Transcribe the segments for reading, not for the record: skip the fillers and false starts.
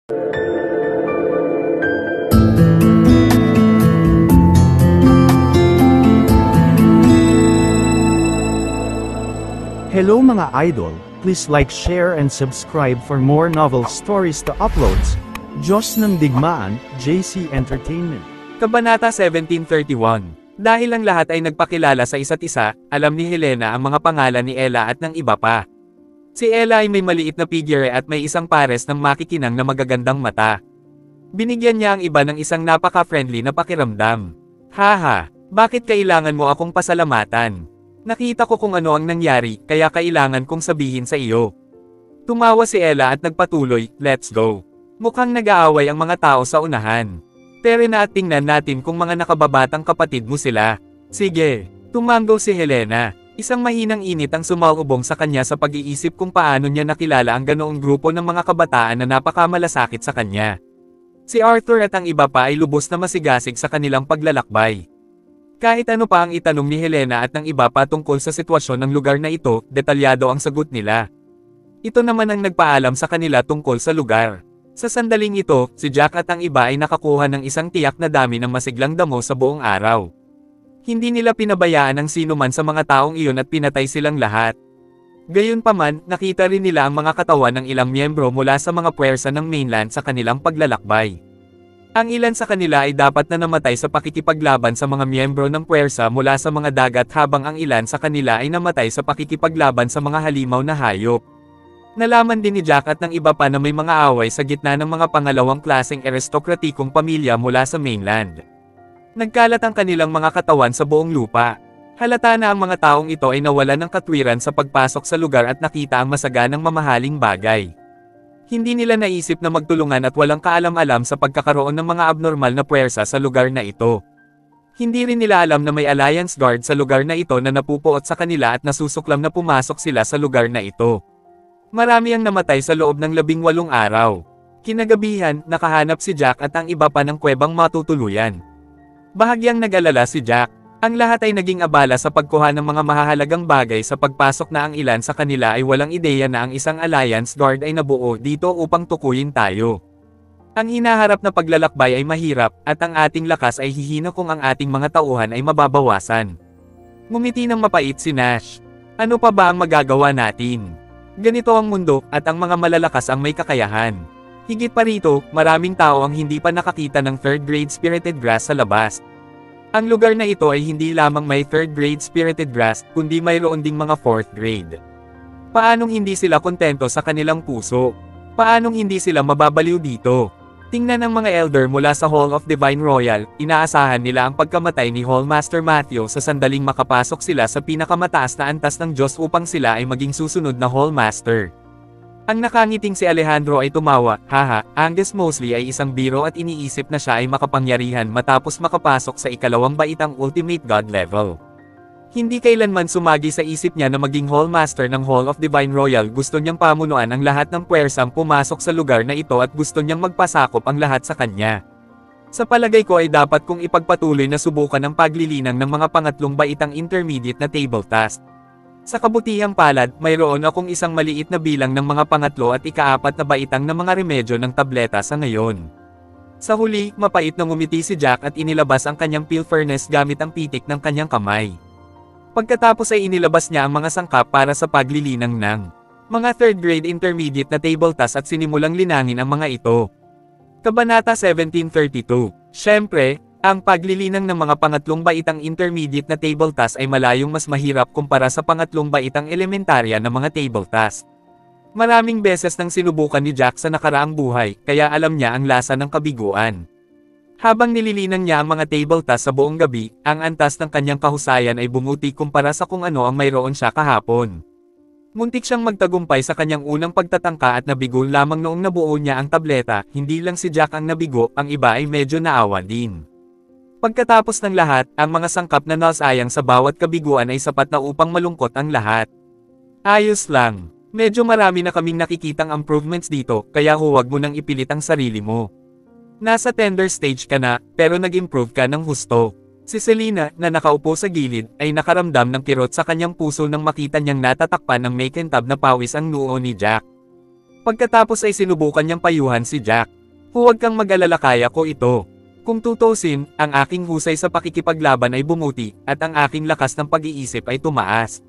Hello mga idol, please like, share and subscribe for more novel stories to uploads. Diyos ng Digmaan, JC Entertainment. Kabanata 1731. Dahil ang lahat ay nagpakilala sa isa't isa, alam ni Helena ang mga pangalan ni Ella at ng iba pa. Si Ella ay may maliit na figure at may isang pares ng makikinang na magagandang mata. Binigyan niya ang iba ng isang napaka-friendly na pakiramdam. Haha, bakit kailangan mo akong pasalamatan? Nakita ko kung ano ang nangyari, kaya kailangan kong sabihin sa iyo. Tumawa si Ella at nagpatuloy, let's go. Mukhang nag-aaway ang mga tao sa unahan. Tere na at tingnan natin kung mga nakababatang kapatid mo sila. Sige, tumanggo si Helena. Isang mahinang init ang sumalubong sa kanya sa pag-iisip kung paano niya nakilala ang ganoong grupo ng mga kabataan na napakamalasakit sa kanya. Si Arthur at ang iba pa ay lubos na masigasig sa kanilang paglalakbay. Kahit ano pa ang itanong ni Helena at ng iba pa tungkol sa sitwasyon ng lugar na ito, detalyado ang sagot nila. Ito naman ang nagpaalam sa kanila tungkol sa lugar. Sa sandaling ito, si Jack at ang iba ay nakakuha ng isang tiyak na dami ng masiglang damo sa buong araw. Hindi nila pinabayaan ang sino man sa mga taong iyon at pinatay silang lahat. Gayunpaman, nakita rin nila ang mga katawan ng ilang miyembro mula sa mga puwersa ng mainland sa kanilang paglalakbay. Ang ilan sa kanila ay dapat na namatay sa pakikipaglaban sa mga miyembro ng puwersa mula sa mga dagat habang ang ilan sa kanila ay namatay sa pakikipaglaban sa mga halimaw na hayop. Nalaman din ni Jack at ng iba pa na may mga away sa gitna ng mga pangalawang klaseng aristokratikong pamilya mula sa mainland. Nagkalat ang kanilang mga katawan sa buong lupa. Halata na ang mga taong ito ay nawalan ng katwiran sa pagpasok sa lugar at nakita ang masaganang mamahaling bagay. Hindi nila naisip na magtulungan at walang kaalam-alam sa pagkakaroon ng mga abnormal na puwersa sa lugar na ito. Hindi rin nila alam na may alliance guard sa lugar na ito na napupuot sa kanila at nasusuklam na pumasok sila sa lugar na ito. Marami ang namatay sa loob ng 18 araw. Kinagabihan, nakahanap si Jack at ang iba pa ng kuwebang matutuluyan. Bahagyang nag-alala si Jack. Ang lahat ay naging abala sa pagkuha ng mga mahahalagang bagay sa pagpasok na ang ilan sa kanila ay walang ideya na ang isang alliance guard ay nabuo dito upang tukuyin tayo. Ang hinaharap na paglalakbay ay mahirap, at ang ating lakas ay hihina kung ang ating mga tauhan ay mababawasan. Ngumiti ng mapait si Nash. Ano pa ba ang magagawa natin? Ganito ang mundo, at ang mga malalakas ang may kakayahan. Higit pa rito, maraming tao ang hindi pa nakakita ng 3rd grade spirited grass sa labas. Ang lugar na ito ay hindi lamang may 3rd grade spirited grass, kundi mayroon ding mga 4th grade. Paanong hindi sila kontento sa kanilang puso? Paanong hindi sila mababaliw dito? Tingnan ang mga elder mula sa Hall of Divine Royal, inaasahan nila ang pagkamatay ni Hallmaster Matthew sa sandaling makapasok sila sa pinakamataas na antas ng Diyos upang sila ay maging susunod na Hallmaster. Ang nakangiting si Alejandro ay tumawa, haha, Angus Mosley ay isang biro at iniisip na siya ay makapangyarihan matapos makapasok sa ikalawang baitang Ultimate God level. Hindi kailanman sumagi sa isip niya na maging Hallmaster ng Hall of Divine Royal. Gusto niyang pamunuan ang lahat ng puwersang pumasok sa lugar na ito at gusto niyang magpasakop ang lahat sa kanya. Sa palagay ko ay dapat kong ipagpatuloy na subukan ang paglilinang ng mga pangatlong baitang intermediate na table task. Sa kabutihang palad, mayroon akong isang maliit na bilang ng mga pangatlo at ika-4 na baitang na mga remedyo ng tableta sa ngayon. Sa huli, mapait na ngumiti si Jack at inilabas ang kanyang pill furnace gamit ang pitik ng kanyang kamay. Pagkatapos ay inilabas niya ang mga sangkap para sa paglilinang ng mga 3rd grade intermediate na table task at sinimulang linangin ang mga ito. Kabanata 1732. Siyempre, ang paglilinang ng mga pangatlong baitang intermediate na table task ay malayong mas mahirap kumpara sa pangatlong baitang elementarya na mga table task. Maraming beses nang sinubukan ni Jack sa nakaraang buhay, kaya alam niya ang lasa ng kabiguan. Habang nililinang niya ang mga table task sa buong gabi, ang antas ng kanyang kahusayan ay bumuti kumpara sa kung ano ang mayroon siya kahapon. Muntik siyang magtagumpay sa kanyang unang pagtatangka at nabigo lamang noong nabuo niya ang tableta. Hindi lang si Jack ang nabigo, ang iba ay medyo naawa din. Pagkatapos ng lahat, ang mga sangkap na nasayang sa bawat kabiguan ay sapat na upang malungkot ang lahat. Ayos lang. Medyo marami na kaming nakikitang improvements dito, kaya huwag mo nang ipilit ang sarili mo. Nasa tender stage ka na, pero nag-improve ka ng husto. Si Selena, na nakaupo sa gilid, ay nakaramdam ng kirot sa kanyang puso nang makita niyang natatakpan ng makintab na pawis ang noo ni Jack. Pagkatapos ay sinubukan niyang payuhan si Jack. Huwag kang mag-alala, kaya ko ito. Kung tutusin, ang aking husay sa pakikipaglaban ay bumuti, at ang aking lakas ng pag-iisip ay tumaas.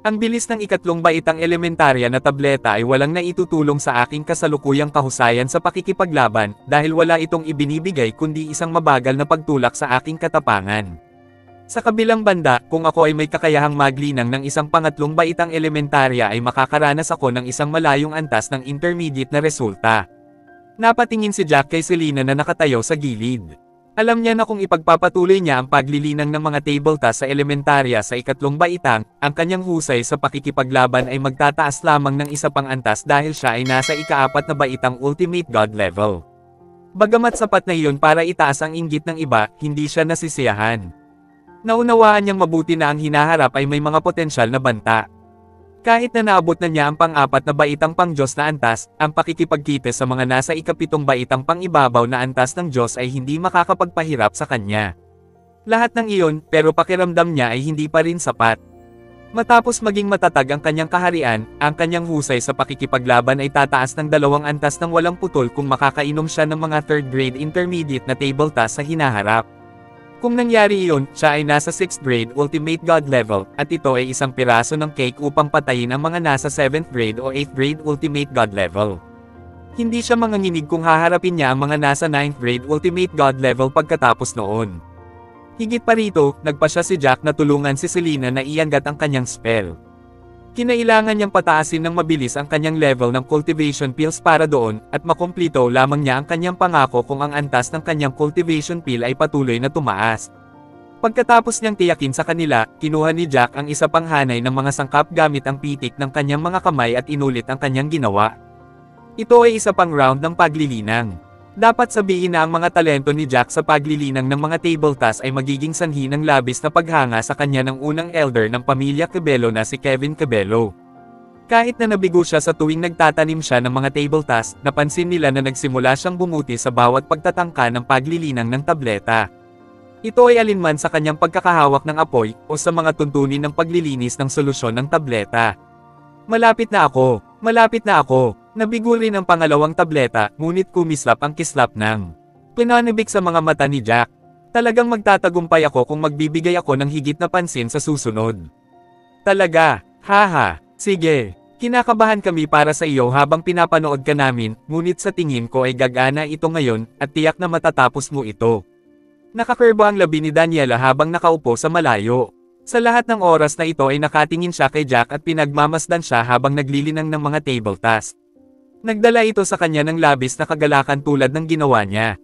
Ang bilis ng ikatlong baitang elementarya na tableta ay walang naitutulong sa aking kasalukuyang kahusayan sa pakikipaglaban, dahil wala itong ibinibigay kundi isang mabagal na pagtulak sa aking katapangan. Sa kabilang banda, kung ako ay may kakayahang maglinang ng isang pangatlong baitang elementarya ay makakaranas ako ng isang malayong antas ng intermediate na resulta. Napatingin si Jack kay Selena na nakatayo sa gilid. Alam niya na kung ipagpapatuloy niya ang paglilinang ng mga table tasks sa elementarya sa ikatlong baitang, ang kanyang husay sa pakikipaglaban ay magtataas lamang ng isa pang antas dahil siya ay nasa ika-4 na baitang Ultimate God level. Bagamat sapat na iyon para itaas ang inggit ng iba, hindi siya nasisiyahan. Naunawaan niyang mabuti na ang hinaharap ay may mga potensyal na banta. Kahit na naabot na niya ang pang-4 na baitang pang-Diyos na antas, ang pakikipagkite sa mga nasa ika-7 baitang pang-ibabaw na antas ng Diyos ay hindi makakapagpahirap sa kanya. Lahat ng iyon, pero pakiramdam niya ay hindi pa rin sapat. Matapos maging matatag ang kanyang kaharian, ang kanyang husay sa pakikipaglaban ay tataas ng 2 antas ng walang putol kung makakainom siya ng mga 3rd grade intermediate na table tasks sa hinaharap. Kung nangyari iyon, siya ay nasa 6th grade Ultimate God level, at ito ay isang piraso ng cake upang patayin ang mga nasa 7th grade o 8th grade Ultimate God level. Hindi siya manganginig kung haharapin niya ang mga nasa 9th grade Ultimate God level pagkatapos noon. Higit pa rito, nagpa siya si Jack na tulungan si Selena na iangat ang kanyang spell. Kinailangan niyang pataasin ng mabilis ang kanyang level ng cultivation pills para doon, at makumplito lamang niya ang kanyang pangako kung ang antas ng kanyang cultivation pill ay patuloy na tumaas. Pagkatapos niyang tiyakin sa kanila, kinuha ni Jack ang isa pang hanay ng mga sangkap gamit ang pitik ng kanyang mga kamay at inulit ang kanyang ginawa. Ito ay isa pang round ng paglilinang. Dapat sabihin na ang mga talento ni Jack sa paglilinang ng mga table tasks ay magiging sanhi ng labis na paghanga sa kanya ng unang elder ng pamilya Cabello na si Kevin Cabello. Kahit na nabigo siya sa tuwing nagtatanim siya ng mga table tasks, napansin nila na nagsimula siyang bumuti sa bawat pagtatangka ng paglilinang ng tableta. Ito ay alinman sa kanyang pagkakahawak ng apoy o sa mga tuntunin ng paglilinis ng solusyon ng tableta. Malapit na ako! Malapit na ako! Nabigo rin ang pangalawang tableta, ngunit kumislap ang kislap ng pananibik sa mga mata ni Jack. Talagang magtatagumpay ako kung magbibigay ako ng higit na pansin sa susunod. Talaga, haha, sige. Kinakabahan kami para sa iyo habang pinapanood ka namin, ngunit sa tingin ko ay gagana ito ngayon, at tiyak na matatapos mo ito. Nakakurbo ang labi ni Daniela habang nakaupo sa malayo. Sa lahat ng oras na ito ay nakatingin siya kay Jack at pinagmamasdan siya habang naglilinang ng mga table tasks. Nagdala ito sa kanya ng labis na kagalakan tulad ng ginawa niya.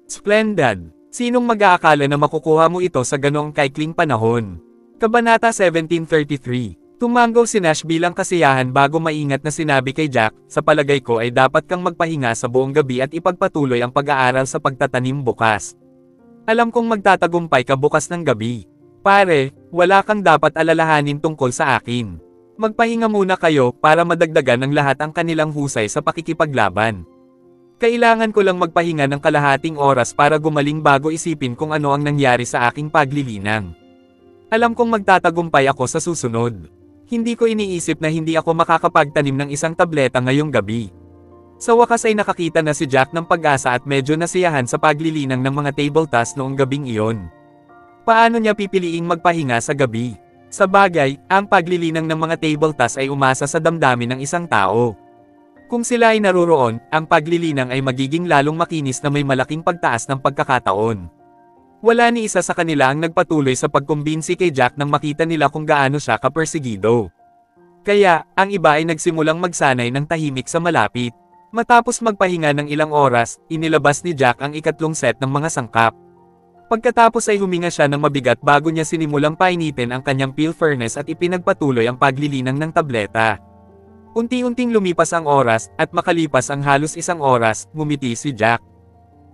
Splendid! Sinong mag-aakala na makukuha mo ito sa ganoong kaikling panahon? Kabanata 1733. Tumanggaw si Nash bilang kasiyahan bago maingat na sinabi kay Jack, sa palagay ko ay dapat kang magpahinga sa buong gabi at ipagpatuloy ang pag-aaral sa pagtatanim bukas. Alam kong magtatagumpay ka bukas ng gabi. Pare, wala kang dapat alalahanin tungkol sa akin. Magpahinga muna kayo para madagdagan ng lahat ang kanilang husay sa pakikipaglaban. Kailangan ko lang magpahinga ng kalahating oras para gumaling bago isipin kung ano ang nangyari sa aking paglilinang. Alam kong magtatagumpay ako sa susunod. Hindi ko iniisip na hindi ako makakapagtanim ng isang tableta ngayong gabi. Sa wakas ay nakakita na si Jack ng pag-asa at medyo nasiyahan sa paglilinang ng mga table tasks noong gabing iyon. Paano niya pipiliing magpahinga sa gabi? Sa bagay, ang paglilinang ng mga table tasks ay umasa sa damdamin ng isang tao. Kung sila ay naruroon, ang paglilinang ay magiging lalong makinis na may malaking pagtaas ng pagkakataon. Wala ni isa sa kanila ang nagpatuloy sa pagkumbinsi kay Jack nang makita nila kung gaano siya kapersigido. Kaya, ang iba ay nagsimulang magsanay ng tahimik sa malapit. Matapos magpahinga ng ilang oras, inilabas ni Jack ang ikatlong set ng mga sangkap. Pagkatapos ay huminga siya ng mabigat bago niya sinimulang painitin ang kanyang peel furnace at ipinagpatuloy ang paglilinang ng tableta. Unti-unting lumipas ang oras, at makalipas ang halos isang oras, ngumiti si Jack.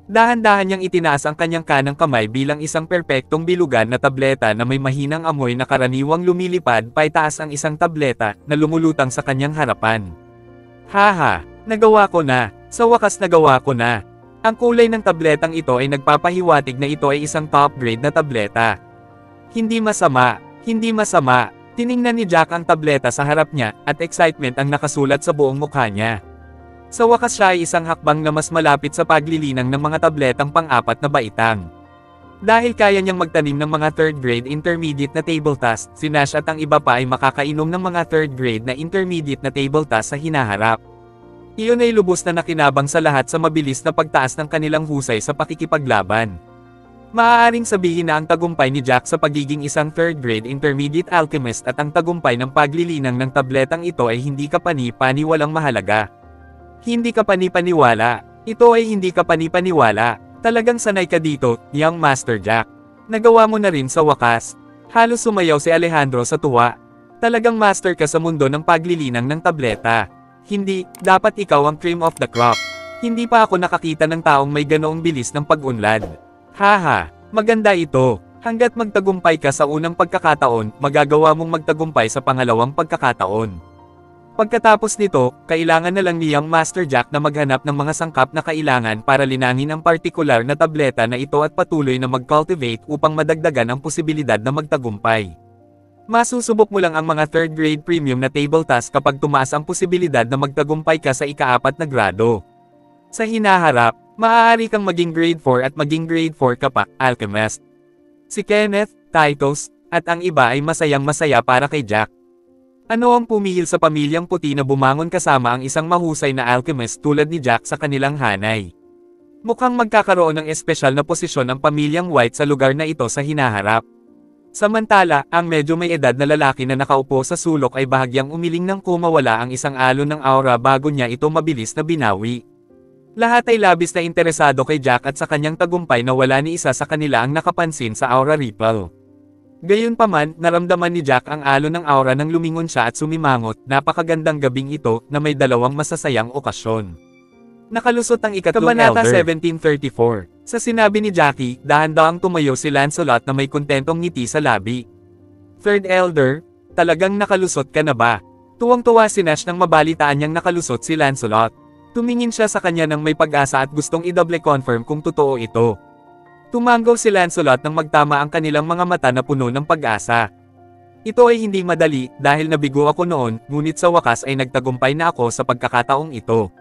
Dahan-dahan niyang itinaas ang kanyang kanang kamay bilang isang perpektong bilugan na tableta na may mahinang amoy na karaniwang lumilipad paitaas ang isang tableta na lumulutang sa kanyang harapan. Haha, nagawa ko na, sa wakas nagawa ko na. Ang kulay ng tabletang ito ay nagpapahiwatig na ito ay isang top grade na tableta. Hindi masama, hindi masama. Tiningnan ni Jack ang tableta sa harap niya, at excitement ang nakasulat sa buong mukha niya. Sa wakas siya ay isang hakbang na mas malapit sa paglilinang ng mga tabletang pang-apat na baitang. Dahil kaya niyang magtanim ng mga 3rd grade intermediate na table tasks, si Nash at ang iba pa ay makakainom ng mga 3rd grade na intermediate na table tasks sa hinaharap. Iyon ay lubos na nakinabang sa lahat sa mabilis na pagtaas ng kanilang husay sa pakikipaglaban. Maaaring sabihin na ang tagumpay ni Jack sa pagiging isang 3rd grade intermediate alchemist at ang tagumpay ng paglilinang ng tabletang ito ay hindi kapani-pani walang mahalaga. Hindi ka pani-paniwala. Ito ay hindi ka pani-paniwala. Talagang sanay ka dito, young Master Jack. Nagawa mo na rin sa wakas. Halos sumayaw si Alejandro sa tuwa. Talagang master ka sa mundo ng paglilinang ng tableta. Hindi, dapat ikaw ang cream of the crop. Hindi pa ako nakakita ng taong may ganoong bilis ng pag-unlad. Haha, maganda ito. Hanggat magtagumpay ka sa unang pagkakataon, magagawa mong magtagumpay sa pangalawang pagkakataon. Pagkatapos nito, kailangan na lang ni Young Master Jack na maghanap ng mga sangkap na kailangan para linangin ang partikular na tableta na ito at patuloy na mag-cultivate upang madagdagan ang posibilidad na magtagumpay. Masusubok mo lang ang mga 3rd grade premium na table task kapag tumaas ang posibilidad na magtagumpay ka sa ika-4 na grado. Sa hinaharap, maaari kang maging grade 4 at maging grade 4 ka pa, alchemist. Si Kenneth, Titus, at ang iba ay masayang-masaya para kay Jack. Ano ang pumihil sa pamilyang puti na bumangon kasama ang isang mahusay na alchemist tulad ni Jack sa kanilang hanay? Mukhang magkakaroon ng espesyal na posisyon ang pamilyang White sa lugar na ito sa hinaharap. Samantala, ang medyo may edad na lalaki na nakaupo sa sulok ay bahagyang umiling nang kumawala ang isang alon ng aura bago niya ito mabilis na binawi. Lahat ay labis na interesado kay Jack at sa kanyang tagumpay na wala ni isa sa kanila ang nakapansin sa aura ripple. Gayunpaman, naramdaman ni Jack ang alon ng aura nang lumingon siya at sumimangot. Napakagandang gabing ito na may dalawang masasayang okasyon. Nakalusot ang ikatlong Kabanata 1734. Sa sinabi ni Jackie, dahan-dahang tumayo si Lancelot na may kontentong ngiti sa labi. Third Elder, talagang nakalusot ka na ba? Tuwang-tuwa si Nash nang mabalitaan niyang nakalusot si Lancelot. Tumingin siya sa kanya nang may pag-asa at gustong i-double confirm kung totoo ito. Tumanggaw si Lancelot nang magtama ang kanilang mga mata na puno ng pag-asa. Ito ay hindi madali, dahil nabigo ako noon, ngunit sa wakas ay nagtagumpay na ako sa pagkakataong ito.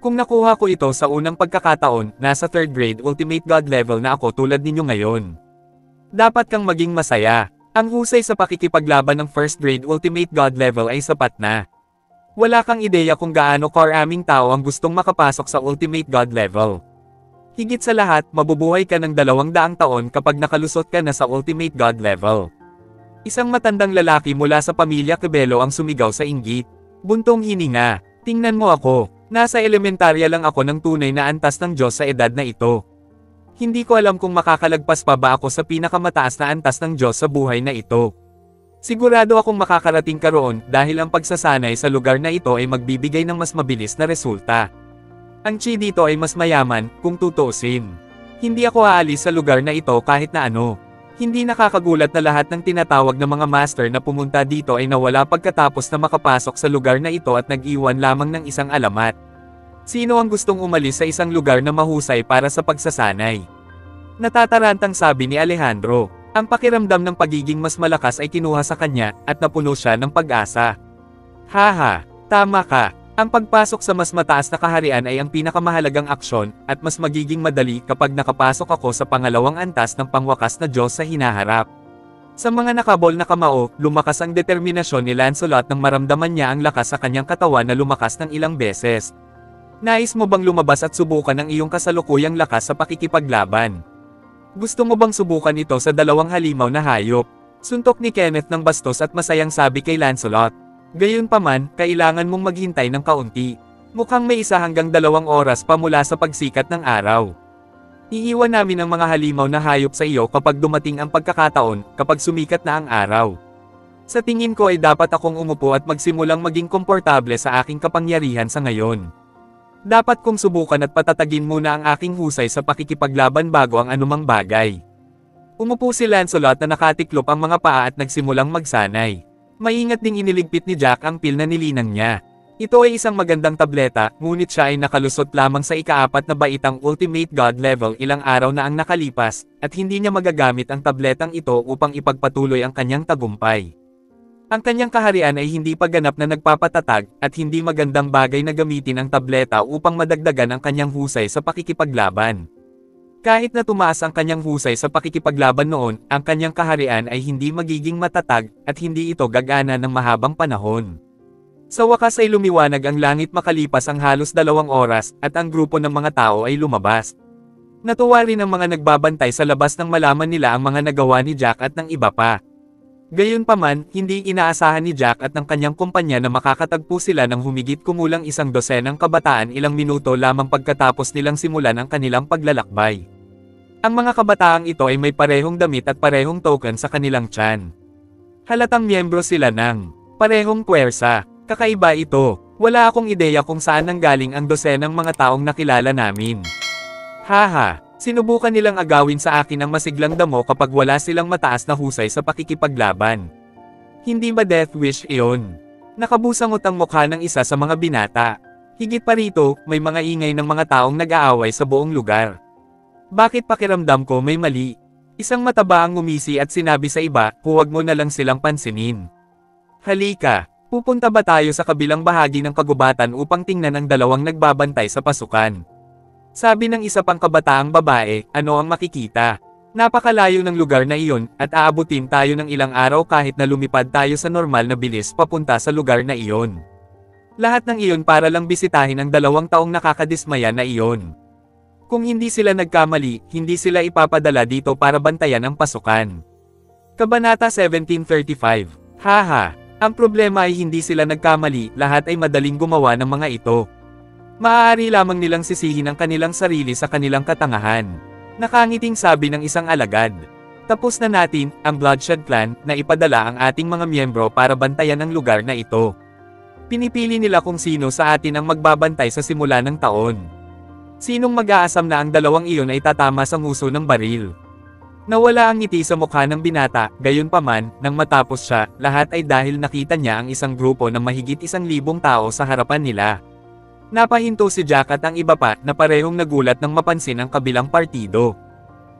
Kung nakuha ko ito sa unang pagkakataon, nasa 3rd grade ultimate god level na ako tulad ninyo ngayon. Dapat kang maging masaya. Ang husay sa pakikipaglaban ng 1st grade ultimate god level ay sapat na. Wala kang ideya kung gaano karaming tao ang gustong makapasok sa ultimate god level. Higit sa lahat, mabubuhay ka ng 200 taon kapag nakalusot ka na sa ultimate god level. Isang matandang lalaki mula sa pamilya Cabello ang sumigaw sa inggit. Buntong hininga. Tingnan mo ako. Nasa elementarya lang ako ng tunay na antas ng Diyos sa edad na ito. Hindi ko alam kung makakalagpas pa ba ako sa pinakamataas na antas ng Diyos sa buhay na ito. Sigurado akong makakarating ka roon dahil ang pagsasanay sa lugar na ito ay magbibigay ng mas mabilis na resulta. Ang chi dito ay mas mayaman, kung tutuusin. Hindi ako aalis sa lugar na ito kahit na ano. Hindi nakakagulat na lahat ng tinatawag na mga master na pumunta dito ay nawala pagkatapos na makapasok sa lugar na ito at nag-iwan lamang ng isang alamat. Sino ang gustong umalis sa isang lugar na mahusay para sa pagsasanay? Natatarantang sabi ni Alejandro. Ang pakiramdam ng pagiging mas malakas ay kinuha sa kanya, at napuno siya ng pag-asa. Haha, tama ka. Ang pagpasok sa mas mataas na kaharian ay ang pinakamahalagang aksyon, at mas magiging madali kapag nakapasok ako sa pangalawang antas ng pangwakas na Diyos sa hinaharap. Sa mga nakabol na kamao, lumakas ang determinasyon ni Lancelot nang maramdaman niya ang lakas sa kanyang katawan na lumakas ng ilang beses. Nais mo bang lumabas at subukan ang iyong kasalukuyang lakas sa pakikipaglaban? Gusto mo bang subukan ito sa 2 halimaw na hayop? Suntok ni Kenneth ng bastos at masayang sabi kay Lancelot. Gayunpaman, kailangan mong maghintay ng kaunti. Mukhang may 1 hanggang 2 oras pa mula sa pagsikat ng araw. Iiwan namin ang mga halimaw na hayop sa iyo kapag dumating ang pagkakataon, kapag sumikat na ang araw. Sa tingin ko ay dapat akong umupo at magsimulang maging komportable sa aking kapangyarihan sa ngayon. Dapat kong subukan at patatagin muna ang aking husay sa pakikipaglaban bago ang anumang bagay. Umupo si Lancelot na nakatiklop ang mga paa at nagsimulang magsanay. Maingat ding iniligpit ni Jack ang pil na nilinang niya. Ito ay isang magandang tableta, ngunit siya ay nakalusot lamang sa ika-4 na baitang Ultimate God level ilang araw na ang nakalipas, at hindi niya magagamit ang tabletang ito upang ipagpatuloy ang kanyang tagumpay. Ang kanyang kaharian ay hindi pa ganap na nagpapatatag, at hindi magandang bagay na gamitin ang tableta upang madagdagan ang kanyang husay sa pakikipaglaban. Kahit na tumaas ang kanyang husay sa pakikipaglaban noon, ang kanyang kaharian ay hindi magiging matatag, at hindi ito gagana ng mahabang panahon. Sa wakas ay lumiwanag ang langit makalipas ang halos 2 oras, at ang grupo ng mga tao ay lumabas. Natuwa rin ang mga nagbabantay sa labas nang malaman nila ang mga nagawa ni Jack at ng iba pa. Gayunpaman, hindi inaasahan ni Jack at ng kanyang kumpanya na makakatagpo sila ng humigit kumulang 100 ng kabataan ilang minuto lamang pagkatapos nilang simulan ang kanilang paglalakbay. Ang mga kabataang ito ay may parehong damit at parehong token sa kanilang tiyan. Halatang miyembro sila ng parehong puwersa. Kakaiba ito. Wala akong ideya kung saan nanggaling ang dosenang mga taong nakilala namin. Haha. Sinubukan nilang agawin sa akin ang masiglang damo kapag wala silang mataas na husay sa pakikipaglaban. Hindi ba death wish iyon? Nakabusangot ang mukha ng isa sa mga binata. Higit pa rito, may mga ingay ng mga taong nag-aaway sa buong lugar. Bakit pakiramdam ko may mali? Isang mataba ang ngumisi at sinabi sa iba, huwag mo na lang silang pansinin. Halika, pupunta ba tayo sa kabilang bahagi ng kagubatan upang tingnan ang dalawang nagbabantay sa pasukan? Sabi ng isa pang kabataang babae, ano ang makikita? Napakalayo ng lugar na iyon, at aabutin tayo ng ilang araw kahit na lumipad tayo sa normal na bilis papunta sa lugar na iyon. Lahat ng iyon para lang bisitahin ang 2 taong nakakadismaya na iyon. Kung hindi sila nagkamali, hindi sila ipapadala dito para bantayan ang pasukan. Kabanata 1735. Haha, ang problema ay hindi sila nagkamali, lahat ay madaling gumawa ng mga ito. Maaari lamang nilang sisihin ang kanilang sarili sa kanilang katangahan. Nakangiting sabi ng isang alagad. Tapos na natin, ang Bloodshed Clan, na ipadala ang ating mga miyembro para bantayan ang lugar na ito. Pinipili nila kung sino sa atin ang magbabantay sa simula ng taon. Sinong mag-aasam na ang 2 iyon ay tatama sa nguso ng baril? Nawala ang ngiti sa mukha ng binata, gayunpaman, nang matapos siya, lahat ay dahil nakita niya ang isang grupo ng mahigit 1,000 tao sa harapan nila. Napahinto si Jack at ang iba pa na parehong nagulat nang mapansin ang kabilang partido.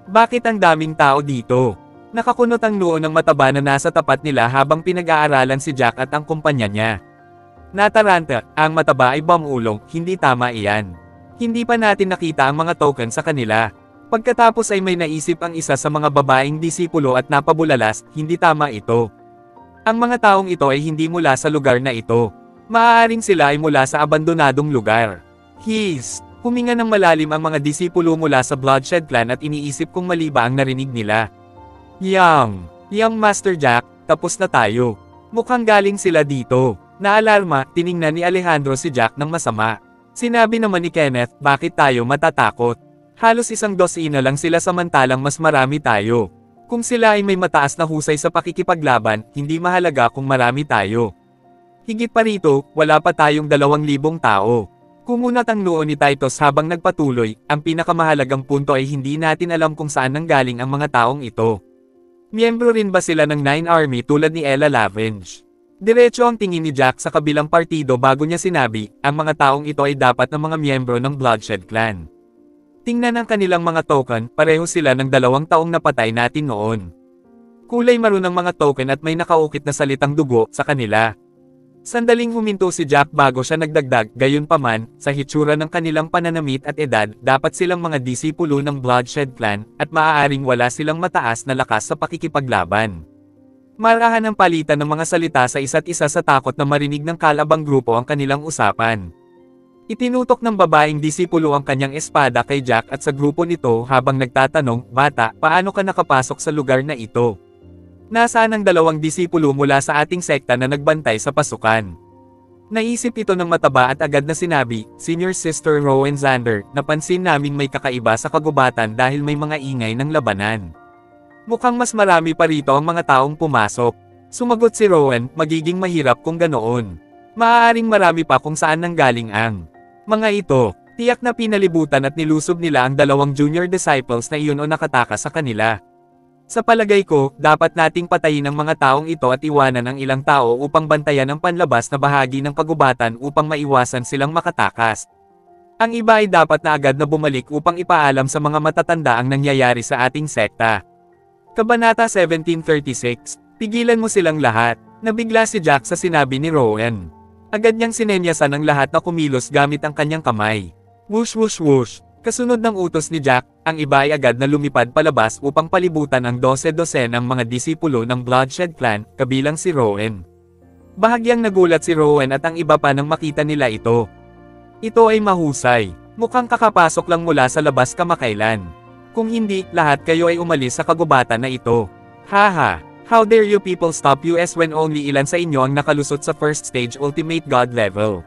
Bakit ang daming tao dito? Nakakunot ang noo ng mataba na nasa tapat nila habang pinag-aaralan si Jack at ang kumpanya niya. Nataranta, ang mataba ay bamulong, hindi tama iyan. Hindi pa natin nakita ang mga token sa kanila. Pagkatapos ay may naisip ang isa sa mga babaeng disipulo at napabulalas, hindi tama ito. Ang mga taong ito ay hindi mula sa lugar na ito. Maaaring sila ay mula sa abandonadong lugar. Huminga ng malalim ang mga disipulo mula sa Bloodshed Clan at iniisip kung mali ba ang narinig nila. Young Master Jack, tapos na tayo. Mukhang galing sila dito. Naalarma, tiningnan ni Alejandro si Jack ng masama. Sinabi naman ni Kenneth, bakit tayo matatakot? Halos 12 lang sila samantalang mas marami tayo. Kung sila ay may mataas na husay sa pakikipaglaban, hindi mahalaga kung marami tayo. Higit pa rito, wala pa tayong 2,000 tao. Kumunat ang noo ni Titus habang nagpatuloy, ang pinakamahalagang punto ay hindi natin alam kung saan nanggaling ang mga taong ito. Miyembro rin ba sila ng 9 Army tulad ni Ella Lavenge? Diretso ang tingin ni Jack sa kabilang partido bago niya sinabi, ang mga taong ito ay dapat ng mga miyembro ng Bloodshed Clan. Tingnan ang kanilang mga token, pareho sila ng 2 taong napatay natin noon. Kulay maroon ang mga token at may nakaukit na salitang dugo sa kanila. Sandaling huminto si Jack bago siya nagdagdag, gayunpaman, sa hitsura ng kanilang pananamit at edad, dapat silang mga disipulo ng Bloodshed Clan, at maaaring wala silang mataas na lakas sa pakikipaglaban. Marahan ang palitan ng mga salita sa isa't isa sa takot na marinig ng kalabang grupo ang kanilang usapan. Itinutok ng babaeng disipulo ang kanyang espada kay Jack at sa grupo nito habang nagtatanong, bata, paano ka nakapasok sa lugar na ito? Nasaan ang 2 disipulo mula sa ating sekta na nagbantay sa pasukan? Naisip ito ng mataba at agad na sinabi, Senior Sister Rowan Zander, napansin naming may kakaiba sa kagubatan dahil may mga ingay ng labanan. Mukhang mas marami pa rito ang mga taong pumasok. Sumagot si Rowan, magiging mahirap kung ganoon. Maaaring marami pa kung saan nanggaling ang mga ito. Tiyak na pinalibutan at nilusob nila ang 2 junior disciples na iyon o nakataka sa kanila. Sa palagay ko, dapat nating patayin ang mga taong ito at iwanan ang ilang tao upang bantayan ang panlabas na bahagi ng kagubatan upang maiwasan silang makatakas. Ang iba ay dapat na agad na bumalik upang ipaalam sa mga matatanda ang nangyayari sa ating sekta. Kabanata 1736, pigilan mo silang lahat. Nabigla si Jack sa sinabi ni Rowan. Agad niyang sinenyasan ang lahat na kumilos gamit ang kanyang kamay. Whoosh whoosh whoosh. Kasunod ng utos ni Jack, ang iba ay agad na lumipad palabas upang palibutan ang 12-12 ng mga disipulo ng Bloodshed Clan, kabilang si Rowan. Bahagyang nagulat si Rowan at ang iba pa nang makita nila ito. Ito ay mahusay. Mukhang kakapasok lang mula sa labas kamakailan. Kung hindi, lahat kayo ay umalis sa kagubatan na ito. Haha, how dare you people stop us when only ilan sa inyo ang nakalusot sa first stage ultimate god level?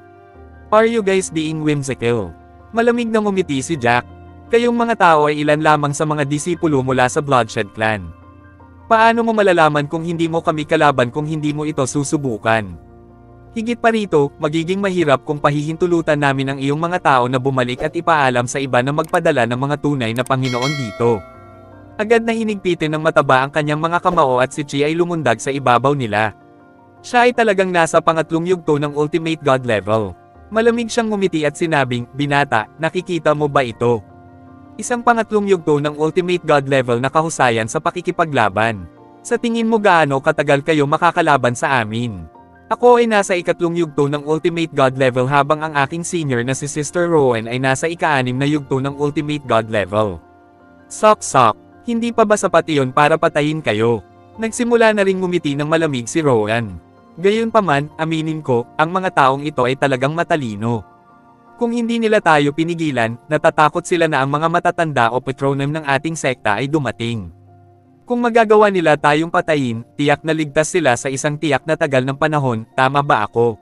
Are you guys being whimsical? Malamig na ngumiti si Jack. Kayong mga tao ay ilan lamang sa mga disipulo mula sa Bloodshed Clan. Paano mo malalaman kung hindi mo kami kalaban kung hindi mo ito susubukan? Higit pa rito, magiging mahirap kung pahihintulutan namin ang iyong mga tao na bumalik at ipaalam sa iba na magpadala ng mga tunay na Panginoon dito. Agad na hinigpitin ng mataba ang kanyang mga kamao at si Chi ay lumundag sa ibabaw nila. Siya ay talagang nasa pangatlong yugto ng ultimate god level. Malamig siyang ngumiti at sinabing, "Binata, nakikita mo ba ito? Isang pangatlong yugto ng ultimate god level na kahusayan sa pakikipaglaban. Sa tingin mo gaano katagal kayo makakalaban sa amin? Ako ay nasa ikatlong yugto ng ultimate god level habang ang aking senior na si Sister Rowan ay nasa ika-6 na yugto ng ultimate god level. Sok, hindi pa ba sapat iyon para patayin kayo?" Nagsimula na ring ngumiti ng malamig si Rowan. Gayunpaman, aminin ko, ang mga taong ito ay talagang matalino. Kung hindi nila tayo pinigilan, natatakot sila na ang mga matatanda o patronim ng ating sekta ay dumating. Kung magagawa nila tayong patayin, tiyak na ligtas sila sa isang tiyak na tagal ng panahon, tama ba ako?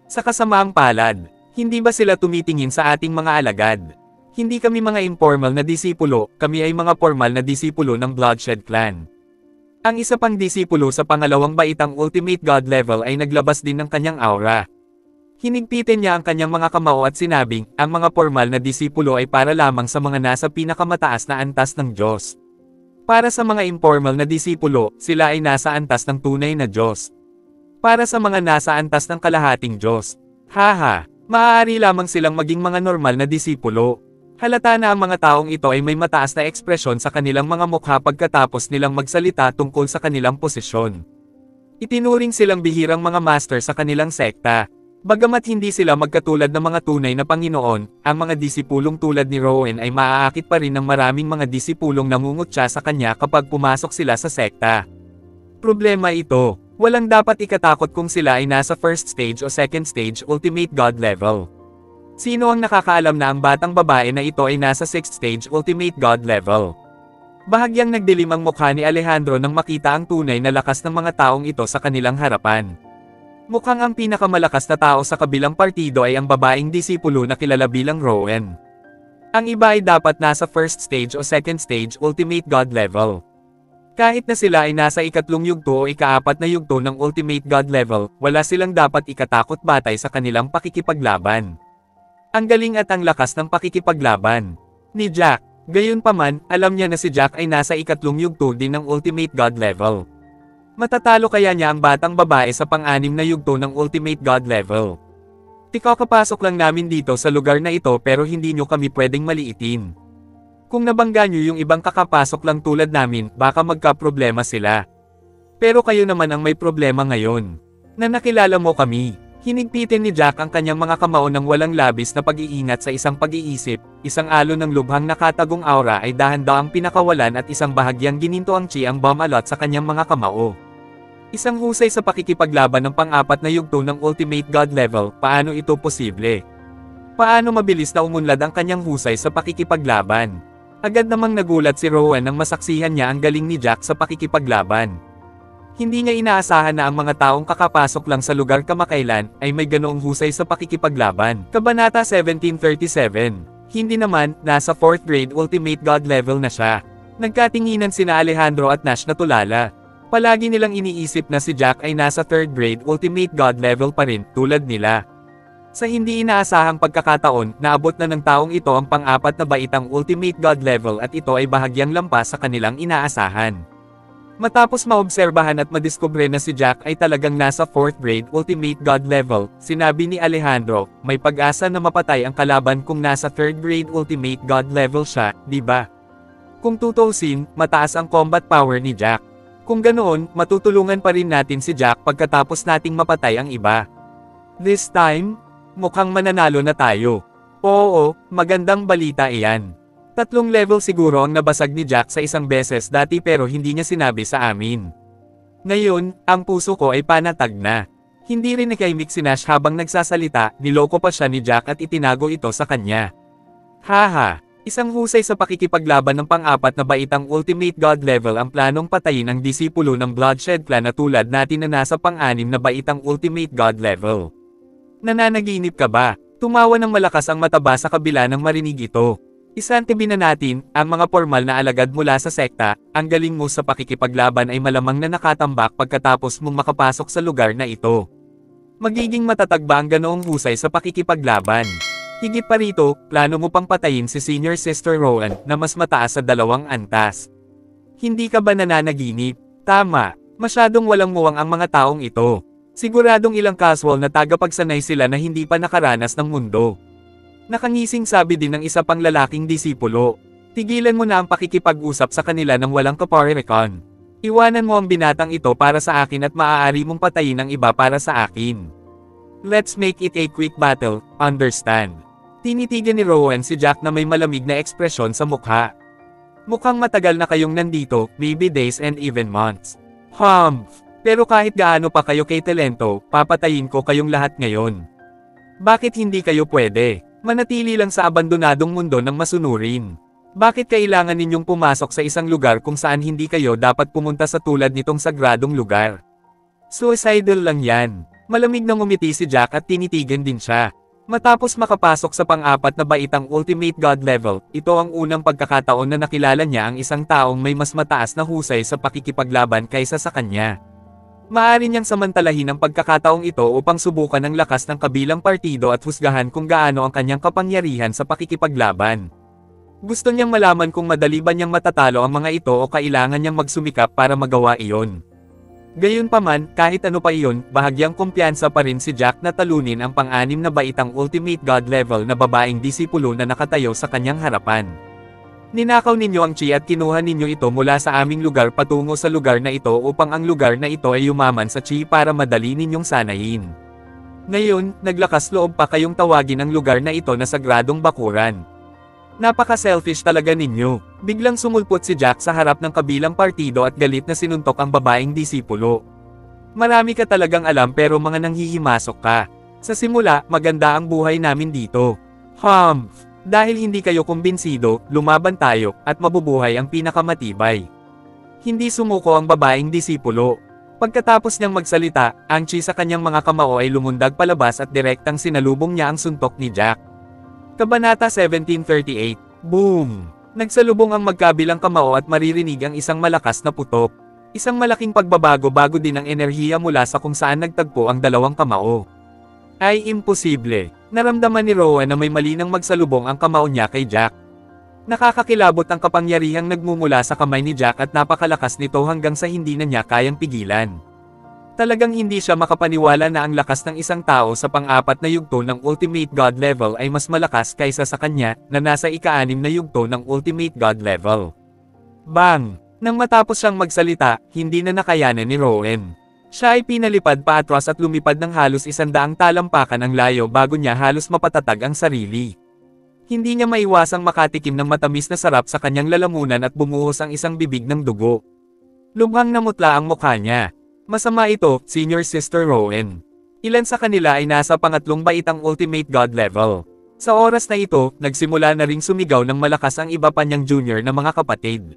Sa kasamaang palad, hindi ba sila tumitingin sa ating mga alagad? Hindi kami mga informal na disipulo, kami ay mga formal na disipulo ng Bloodshed Clan. Ang isa pang disipulo sa pangalawang baitang ultimate god level ay naglabas din ng kanyang aura. Hinigpitin niya ang kanyang mga kamao at sinabing, ang mga formal na disipulo ay para lamang sa mga nasa pinakamataas na antas ng Diyos. Para sa mga informal na disipulo, sila ay nasa antas ng tunay na Diyos. Para sa mga nasa antas ng kalahating Diyos, haha, maaari lamang silang maging mga normal na disipulo. Halata na ang mga taong ito ay may mataas na ekspresyon sa kanilang mga mukha pagkatapos nilang magsalita tungkol sa kanilang posisyon. Itinuring silang bihirang mga master sa kanilang sekta. Bagamat hindi sila magkatulad ng mga tunay na Panginoon, ang mga disipulong tulad ni Rowan ay maaakit pa rin ng maraming mga disipulong nangungutya sa kanya kapag pumasok sila sa sekta. Problema ito, walang dapat ikatakot kung sila ay nasa first stage o second stage ultimate god level. Sino ang nakakaalam na ang batang babae na ito ay nasa 6th stage ultimate god level? Bahagyang nagdilim ang mukha ni Alejandro nang makita ang tunay na lakas ng mga taong ito sa kanilang harapan. Mukhang ang pinakamalakas na tao sa kabilang partido ay ang babaeng disipulo na kilala bilang Rowan. Ang iba ay dapat nasa first stage o second stage ultimate god level. Kahit na sila ay nasa ikatlong yugto o ika-4 na yugto ng ultimate god level, wala silang dapat ikatakot batay sa kanilang pakikipaglaban. Ang galing at ang lakas ng pakikipaglaban ni Jack. Gayunpaman, alam niya na si Jack ay nasa ikatlong yugto din ng ultimate god level. Matatalo kaya niya ang batang babae sa pang-6 na yugto ng ultimate god level? Kakapasok lang namin dito sa lugar na ito pero hindi nyo kami pwedeng maliitin. Kung nabangga nyo yung ibang kakapasok lang tulad namin, baka magka-problema sila. Pero kayo naman ang may problema ngayon. Na nakilala mo kami. Hinigpitin ni Jack ang kanyang mga kamao ng walang labis na pag-iingat sa isang pag-iisip, isang alon ng lubhang nakatagong aura ay dahan-dahang pinakawalan at isang bahagyang gininto ang chi ang bumalot sa kanyang mga kamao. Isang husay sa pakikipaglaban ng pang-4 na yugto ng ultimate god level, paano ito posible? Paano mabilis na umunlad ang kanyang husay sa pakikipaglaban? Agad namang nagulat si Rowan nang masaksihan niya ang galing ni Jack sa pakikipaglaban. Hindi niya inaasahan na ang mga taong kakapasok lang sa lugar kamakailan ay may ganoong husay sa pakikipaglaban. Kabanata 1737. Hindi naman, nasa 4th grade ultimate god level na siya. Nagkatinginan sina Alejandro at Nash na tulala. Palagi nilang iniisip na si Jack ay nasa 3rd grade ultimate god level pa rin, tulad nila. Sa hindi inaasahang pagkakataon, naabot na ng taong ito ang pang-4 na baitang ultimate god level at ito ay bahagyang lampas sa kanilang inaasahan. Matapos maobserbahan at madiskubre na si Jack ay talagang nasa 4th grade ultimate god level, sinabi ni Alejandro, may pag-asa na mapatay ang kalaban kung nasa 3rd grade ultimate god level siya, di ba? Kung tutuusin, mataas ang combat power ni Jack. Kung ganoon, matutulungan pa rin natin si Jack pagkatapos nating mapatay ang iba. This time, mukhang mananalo na tayo. Oo, magandang balita iyan. 3 level siguro ang nabasag ni Jack sa isang beses dati pero hindi niya sinabi sa amin. Ngayon, ang puso ko ay panatag na. Hindi rin nakaimik si Nash habang nagsasalita, niloko pa siya ni Jack at itinago ito sa kanya. Haha, isang husay sa pakikipaglaban ng pang-4 na baitang Ultimate God level ang planong patayin ang disipulo ng Bloodshed Clan na tulad natin na nasa pang-6 na baitang Ultimate God level. Nananaginip ka ba? Tumawa ng malakas ang mataba sa kabila ng marinig ito. Isantibi na natin, ang mga formal na alagad mula sa sekta, ang galing mo sa pakikipaglaban ay malamang na nakatambak pagkatapos mong makapasok sa lugar na ito. Magiging matatag ba ang ganoong husay sa pakikipaglaban? Higit pa rito, plano mo pang patayin si Senior Sister Rowan na mas mataas sa 2 antas. Hindi ka ba nananaginip? Tama, masyadong walang muwang ang mga taong ito. Siguradong ilang casual na tagapagsanay sila na hindi pa nakaranas ng mundo. Nakangising sabi din ng isa pang lalaking disipulo. Tigilan mo na ang pakikipag-usap sa kanila ng walang kaparerekon. Iwanan mo ang binatang ito para sa akin at maaari mong patayin ang iba para sa akin. Let's make it a quick battle, understand? Tinitigan ni Rowan si Jack na may malamig na ekspresyon sa mukha. Mukhang matagal na kayong nandito, maybe days and even months. Pero kahit gaano pa kayo kay talento, papatayin ko kayong lahat ngayon. Bakit hindi kayo pwede? Manatili lang sa abandonadong mundo ng masunurin. Bakit kailangan ninyong pumasok sa isang lugar kung saan hindi kayo dapat pumunta sa tulad nitong sagradong lugar? Suicidal lang yan. Malamig na ngumiti si Jack at tinitigan din siya. Matapos makapasok sa pang-4 na baitang Ultimate God level, ito ang unang pagkakataon na nakilala niya ang isang taong may mas mataas na husay sa pakikipaglaban kaysa sa kanya. Maaari niyang samantalahin ang pagkakataong ito upang subukan ang lakas ng kabilang partido at husgahan kung gaano ang kanyang kapangyarihan sa pakikipaglaban. Gusto niyang malaman kung madali ba niyang matatalo ang mga ito o kailangan niyang magsumikap para magawa iyon. Gayunpaman, kahit ano pa iyon, bahagyang kumpiyansa pa rin si Jack na talunin ang pang-6 na baitang Ultimate God level na babaeng disipulo na nakatayo sa kanyang harapan. Ninakaw ninyo ang chi at kinuha ninyo ito mula sa aming lugar patungo sa lugar na ito upang ang lugar na ito ay yumaman sa chi para madali ninyong sanayin. Ngayon, naglakas loob pa kayong tawagin ang lugar na ito na sagradong bakuran. Napaka-selfish talaga ninyo. Biglang sumulpot si Jack sa harap ng kabilang partido at galit na sinuntok ang babaeng disipulo. Marami ka talagang alam pero mga nanghihimasok ka. Sa simula, maganda ang buhay namin dito. Dahil hindi kayo kumbinsido, lumaban tayo, at mabubuhay ang pinakamatibay. Hindi sumuko ang babaeng disipulo. Pagkatapos niyang magsalita, ang chi sa kanyang mga kamao ay lumundag palabas at direktang sinalubong niya ang suntok ni Jack. Kabanata 1738. Boom! Nagsalubong ang magkabilang kamao at maririnig ang isang malakas na putok. Isang malaking pagbabago bago din ang enerhiya mula sa kung saan nagtagpo ang dalawang kamao. Ay imposible. Naramdaman ni Rowan na may mali nang magsalubong ang kamao niya kay Jack. Nakakakilabot ang kapangyarihang nagmumula sa kamay ni Jack at napakalakas nito hanggang sa hindi na niya kayang pigilan. Talagang hindi siya makapaniwala na ang lakas ng isang tao sa pang-4 na yugto ng Ultimate God level ay mas malakas kaysa sa kanya na nasa ika-6 na yugto ng Ultimate God level. Bang! Nang matapos siyang magsalita, hindi na nakayanan ni Rowan. Siya ay pinalipad pa atras at lumipad ng halos 100 talampakan ang layo bago niya halos mapatatag ang sarili. Hindi niya maiwasang makatikim ng matamis na sarap sa kanyang lalamunan at bumuhos ang isang bibig ng dugo. Lubhang namutla ang mukha niya. Masama ito, Senior Sister Rowan. Ilan sa kanila ay nasa pangatlong baitang Ultimate God level. Sa oras na ito, nagsimula na ring sumigaw ng malakas ang iba pa niyang junior na mga kapatid.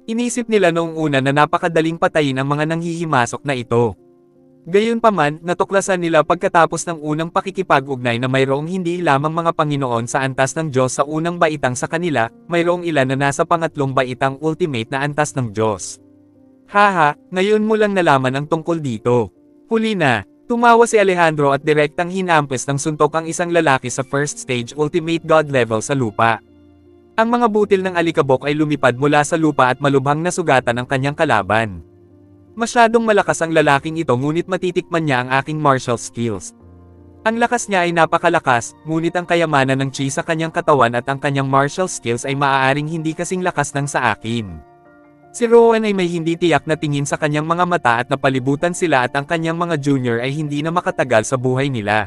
Inisip nila noong una na napakadaling patayin ang mga nanghihimasok na ito. Gayunpaman, natuklasan nila pagkatapos ng unang pakikipag-ugnay na mayroong hindi lamang mga Panginoon sa antas ng Diyos sa unang baitang sa kanila, mayroong ilan na nasa pangatlong baitang ultimate na antas ng Diyos. Haha, ngayon mo lang nalaman ang tungkol dito. Huli na, tumawa si Alejandro at direktang hinampes ng suntok ang isang lalaki sa first stage ultimate God level sa lupa. Ang mga butil ng alikabok ay lumipad mula sa lupa at malubhang nasugatan ang kanyang kalaban. Masyadong malakas ang lalaking ito ngunit matitikman niya ang aking martial skills. Ang lakas niya ay napakalakas, ngunit ang kayamanan ng chi sa kanyang katawan at ang kanyang martial skills ay maaaring hindi kasing lakas ng sa akin. Si Rowan ay may hindi tiyak na tingin sa kanyang mga mata at napalibutan sila at ang kanyang mga junior ay hindi na makatagal sa buhay nila.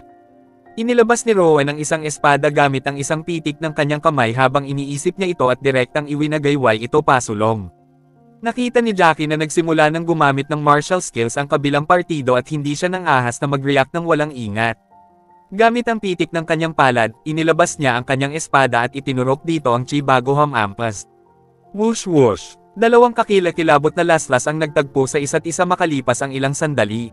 Inilabas ni Rowan ang isang espada gamit ang isang pitik ng kanyang kamay habang iniisip niya ito at direktang iwinagayway ito pasulong. Nakita ni Jackie na nagsimula ng gumamit ng martial skills ang kabilang partido at hindi siya nang ahas na mag-react ng walang ingat. Gamit ang pitik ng kanyang palad, inilabas niya ang kanyang espada at itinurok dito ang chi bago hamampas. Whoosh whoosh! Dalawang kakilakilabot na laslas ang nagtagpo sa isa't isa makalipas ang ilang sandali.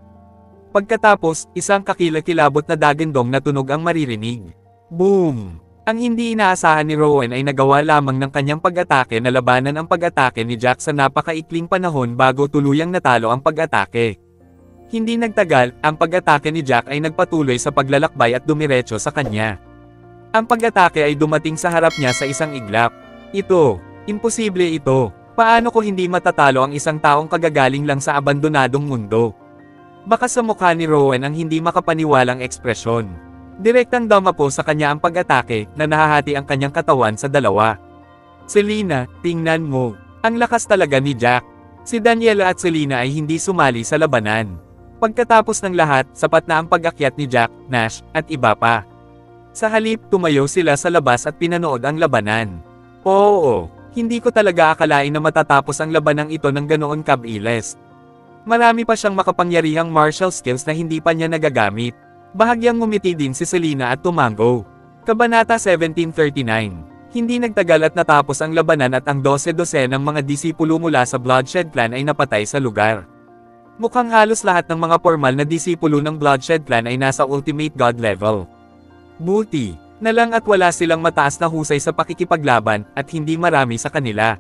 Pagkatapos, isang kakilakilabot na dagandong na tunog ang maririnig. Boom! Ang hindi inaasahan ni Rowan ay nagawa lamang ng kanyang pag-atake na labanan ang pag-atake ni Jack sa napakaikling panahon bago tuluyang natalo ang pag-atake. Hindi nagtagal, ang pag-atake ni Jack ay nagpatuloy sa paglalakbay at dumiretso sa kanya. Ang pag-atake ay dumating sa harap niya sa isang iglap. Imposible ito. Paano ko hindi matatalo ang isang taong kagagaling lang sa abandonadong mundo? Baka sa mukha ni Rowan ang hindi makapaniwalang ekspresyon. Direktang dumapo sa kanya ang pag-atake na nahahati ang kanyang katawan sa dalawa. Selena, tingnan mo. Ang lakas talaga ni Jack. Si Daniela at Selena ay hindi sumali sa labanan. Pagkatapos ng lahat, sapat na ang pag-akyat ni Jack, Nash, at iba pa. Sa halip, tumayo sila sa labas at pinanood ang labanan. Oo. Hindi ko talaga akalain na matatapos ang labanang ito ng ganoon kabilis. Marami pa siyang makapangyarihang martial skills na hindi pa niya nagagamit. Bahagyang ngumiti din si Selena at tumango. Kabanata 1739. Hindi nagtagal at natapos ang labanan at ang 12 ng mga disipulo mula sa Bloodshed Clan ay napatay sa lugar. Mukhang halos lahat ng mga formal na disipulo ng Bloodshed Clan ay nasa Ultimate God level. Buti na lang at wala silang mataas na husay sa pakikipaglaban at hindi marami sa kanila.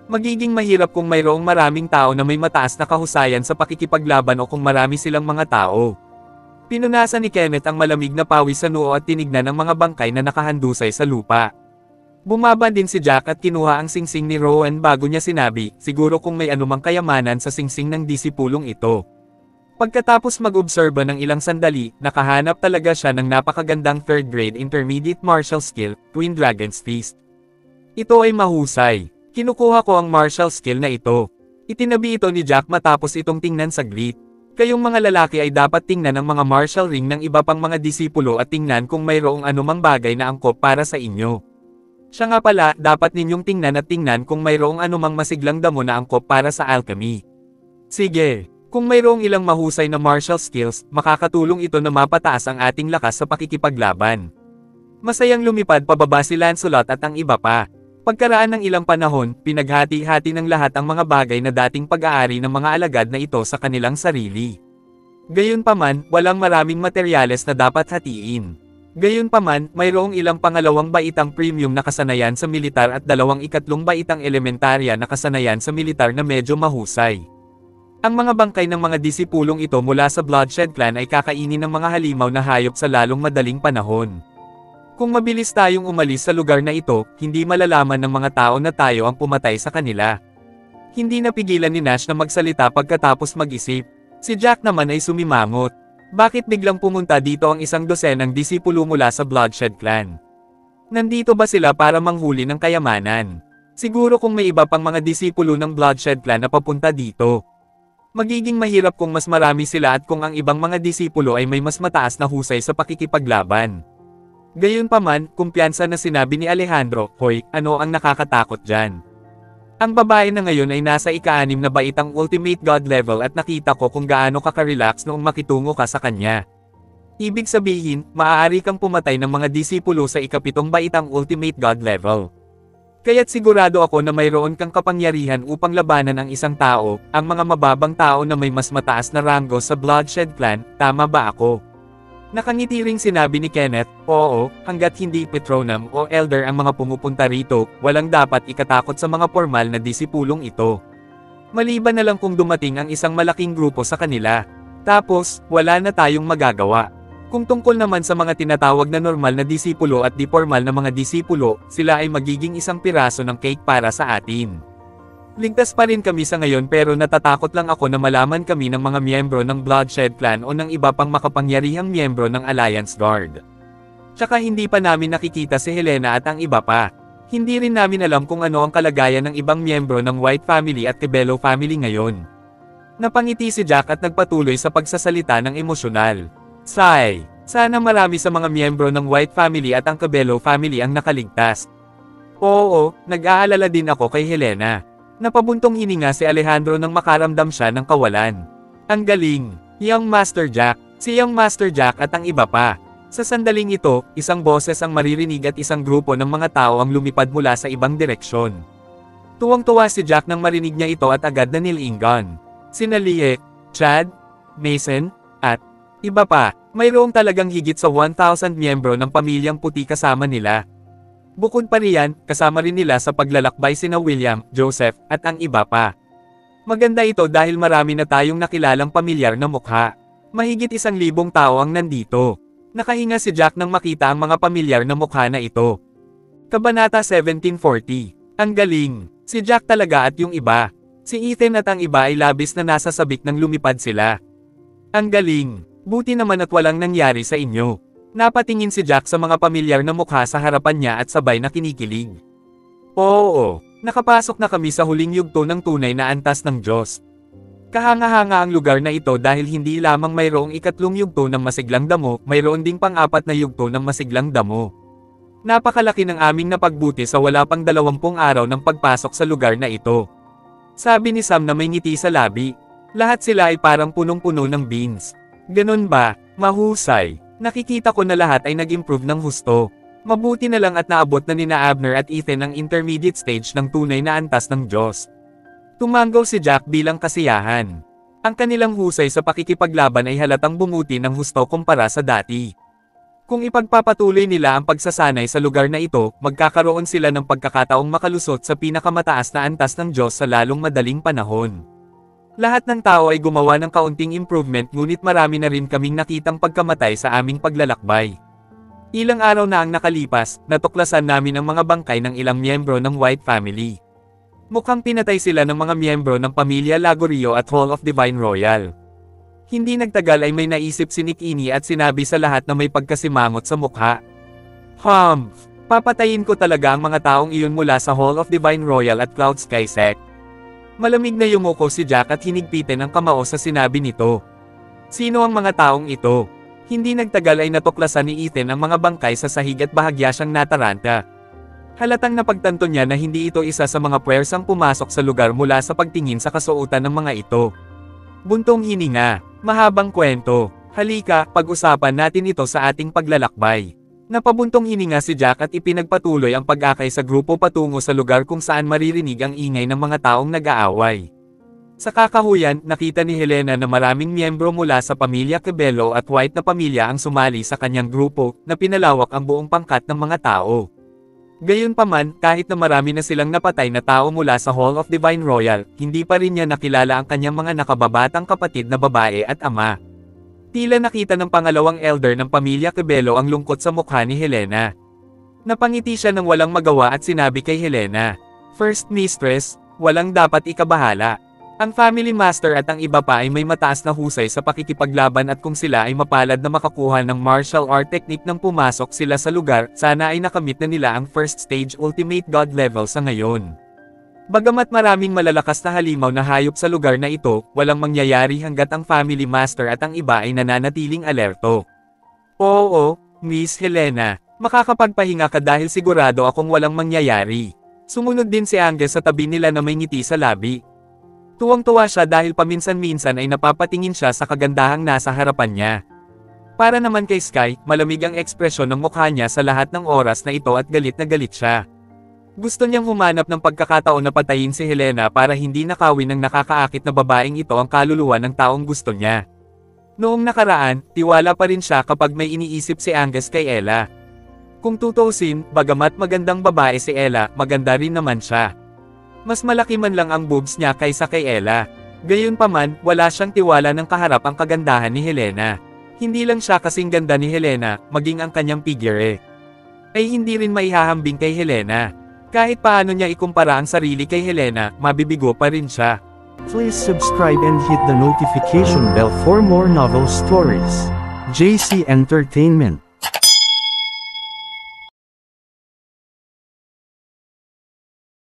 Magiging mahirap kung mayroong maraming tao na may mataas na kahusayan sa pakikipaglaban o kung marami silang mga tao. Pinunasan ni Kenneth ang malamig na pawis sa noo at tinignan ang mga bangkay na nakahandusay sa lupa. Bumaba din si Jack at kinuha ang singsing ni Rowan bago niya sinabi, siguro kung may anumang kayamanan sa singsing ng disipulong ito. Pagkatapos mag-obserba ng ilang sandali, nakahanap talaga siya ng napakagandang 3rd grade intermediate martial skill, Twin Dragon's Fist. Ito ay mahusay. Kinukuha ko ang martial skill na ito. Itinabi ito ni Jack matapos itong tingnan saglit. Kayong mga lalaki ay dapat tingnan ang mga martial ring ng iba pang mga disipulo at tingnan kung mayroong anumang bagay na angkop para sa inyo. Siya nga pala, dapat ninyong tingnan at tingnan kung mayroong anumang masiglang damo na angkop para sa alchemy. Sige. Kung mayroong ilang mahusay na martial skills, makakatulong ito na mapataas ang ating lakas sa pakikipaglaban. Masayang lumipad pababa si Lancelot at ang iba pa. Pagkaraan ng ilang panahon, pinaghati-hati ng lahat ang mga bagay na dating pag-aari ng mga alagad na ito sa kanilang sarili. Gayunpaman, walang maraming materyales na dapat hatiin. Gayunpaman, mayroong ilang pangalawang baitang premium na kasanayan sa militar at 2 ikatlong baitang elementarya na kasanayan sa militar na medyo mahusay. Ang mga bangkay ng mga disipulong ito mula sa Bloodshed Clan ay kakainin ng mga halimaw na hayop sa lalong madaling panahon. Kung mabilis tayong umalis sa lugar na ito, hindi malalaman ng mga tao na tayo ang pumatay sa kanila. Hindi napigilan ni Nash na magsalita pagkatapos mag-isip. Si Jack naman ay sumimangot. Bakit biglang pumunta dito ang isang dosenang disipulo mula sa Bloodshed Clan? Nandito ba sila para manghuli ng kayamanan? Siguro kung may iba pang mga disipulo ng Bloodshed Clan na papunta dito. Magiging mahirap kung mas marami sila at kung ang ibang mga disipulo ay may mas mataas na husay sa pakikipaglaban. Gayunpaman, kumpiyansa na sinabi ni Alejandro, "Hoy, ano ang nakakatakot dyan? Ang babae na ngayon ay nasa ika-6 na baitang Ultimate God level at nakita ko kung gaano ka-relax noong makitungo ka sa kanya. Ibig sabihin, maaari kang pumatay ng mga disipulo sa ika-7 baitang Ultimate God level. Kaya't sigurado ako na mayroon kang kapangyarihan upang labanan ang isang tao, ang mga mababang tao na may mas mataas na ranggo sa Bloodshed Clan, tama ba ako?" Nakangiti ring sinabi ni Kenneth, "Oo, hanggat hindi Patronum o Elder ang mga pumupunta rito, walang dapat ikatakot sa mga formal na disipulong ito. Maliban na lang kung dumating ang isang malaking grupo sa kanila. Tapos, wala na tayong magagawa. Kung tungkol naman sa mga tinatawag na normal na disipulo at di formal na mga disipulo, sila ay magiging isang piraso ng cake para sa atin. Ligtas pa rin kami sa ngayon pero natatakot lang ako na malaman kami ng mga miyembro ng Bloodshed Clan o ng iba pang makapangyarihang miyembro ng Alliance Guard. Tsaka hindi pa namin nakikita si Helena at ang iba pa. Hindi rin namin alam kung ano ang kalagayan ng ibang miyembro ng White family at Cabello family ngayon. Napangiti si Jack at nagpatuloy sa pagsasalita ng emosyonal. Sigh. Sana marami sa mga miyembro ng White family at ang Cabello family ang nakaligtas. Oo, nag-aalala din ako kay Helena. Napabuntong hininga si Alejandro nang makaramdam siya ng kawalan. Ang galing, Young Master Jack, si Young Master Jack at ang iba pa. Sa sandaling ito, isang boses ang maririnig at isang grupo ng mga tao ang lumipad mula sa ibang direksyon. Tuwang-tuwa si Jack nang marinig niya ito at agad na nilingon. Sina Liek, Chad, Mason, at iba pa. Mayroong talagang higit sa 1,000 miyembro ng pamilyang puti kasama nila. Bukod pa riyan, kasama rin nila sa paglalakbay sina William, Joseph, at ang iba pa. Maganda ito dahil marami na tayong nakilalang pamilyar na mukha. Mahigit 1,000 tao ang nandito. Nakahinga si Jack nang makita ang mga pamilyar na mukha na ito. Kabanata 1740. Ang galing. Si Jack talaga at yung iba. Si Ethan at ang iba ay labis na nasa sabik nang lumipad sila. Ang galing. Buti naman at walang nangyari sa inyo. Napatingin si Jack sa mga pamilyar na mukha sa harapan niya at sabay na kinikilig. Oo, nakapasok na kami sa huling yugto ng tunay na antas ng Diyos. Kahanga-hanga ang lugar na ito dahil hindi lamang mayroong ikatlong yugto ng masiglang damo, mayroon ding pang-apat na yugto ng masiglang damo. Napakalaki ng aming napagbuti sa wala pang 20 araw ng pagpasok sa lugar na ito. Sabi ni Sam na may ngiti sa labi. Lahat sila ay parang punong-puno ng beans. Ganun ba? Mahusay. Nakikita ko na lahat ay nag-improve ng husto. Mabuti na lang at naabot na nina Abner at Ethan ang intermediate stage ng tunay na antas ng Diyos. Tumanggaw si Jack bilang kasiyahan. Ang kanilang husay sa pakikipaglaban ay halatang bumuti ng husto kumpara sa dati. Kung ipagpapatuloy nila ang pagsasanay sa lugar na ito, magkakaroon sila ng pagkakataong makalusot sa pinakamataas na antas ng Diyos sa lalong madaling panahon. Lahat ng tao ay gumawa ng kaunting improvement ngunit marami na rin kaming nakitang pagkamatay sa aming paglalakbay. Ilang araw na ang nakalipas, natuklasan namin ang mga bangkay ng ilang miyembro ng White family. Mukhang pinatay sila ng mga miyembro ng pamilya Lagorio at Hall of Divine Royal. Hindi nagtagal ay may naisip si Nikini at sinabi sa lahat na may pagkasimangot sa mukha. Papatayin ko talaga ang mga taong iyon mula sa Hall of Divine Royal at Cloud Sky Sect. Malamig na yumuko si Jack at hinigpitin ang kamao sa sinabi nito. Sino ang mga taong ito? Hindi nagtagal ay natuklasan ni Ethan ang mga bangkay sa sahig at bahagya siyang nataranta. Halatang napagtanto niya na hindi ito isa sa mga puwersang pumasok sa lugar mula sa pagtingin sa kasuotan ng mga ito. Buntong hininga, mahabang kwento. Halika, pag-usapan natin ito sa ating paglalakbay. Napabuntong hininga si Jack at ipinagpatuloy ang pag-akay sa grupo patungo sa lugar kung saan maririnig ang ingay ng mga taong nag-aaway. Sa kakahuyan, nakita ni Helena na maraming miyembro mula sa pamilya Cabello at White na pamilya ang sumali sa kanyang grupo, na pinalawak ang buong pangkat ng mga tao. Gayunpaman, kahit na marami na silang napatay na tao mula sa Hall of Divine Royal, hindi pa rin niya nakilala ang kanyang mga nakababatang kapatid na babae at ama. Tila nakita ng pangalawang elder ng pamilya Cabello ang lungkot sa mukha ni Helena. Napangiti siya nang walang magawa at sinabi kay Helena, First Mistress, walang dapat ikabahala. Ang family master at ang iba pa ay may mataas na husay sa pakikipaglaban at kung sila ay mapalad na makakuha ng martial art technique nang pumasok sila sa lugar, sana ay nakamit na nila ang first stage ultimate god level sa ngayon. Bagamat maraming malalakas na halimaw na hayop sa lugar na ito, walang mangyayari hanggat ang family master at ang iba ay nananatiling alerto. Oo, Miss Helena, makakapagpahinga ka dahil sigurado akong walang mangyayari. Sumunod din si Angus sa tabi nila na may ngiti sa labi. Tuwang-tuwa siya dahil paminsan-minsan ay napapatingin siya sa kagandahang nasa harapan niya. Para naman kay Sky, malamig ang ekspresyon ng mukha niya sa lahat ng oras na ito at galit na galit siya. Gusto niyang humanap ng pagkakataon na patayin si Helena para hindi nakawin ng nakakaakit na babaeng ito ang kaluluwa ng taong gusto niya. Noong nakaraan, tiwala pa rin siya kapag may iniisip si Angus kay Ella. Kung tutuusin, bagamat magandang babae si Ella, maganda rin naman siya. Mas malaki man lang ang boobs niya kaysa kay Ella. Gayunpaman, wala siyang tiwala ng kaharap ang kagandahan ni Helena. Hindi lang siya kasing ganda ni Helena, maging ang kanyang figure ay hindi rin maihahambing kay Helena. Kahit paano niya ikumpara ang sarili kay Helena, mabibigo pa rin siya. Please subscribe and hit the notification bell for more novel stories. JC Entertainment.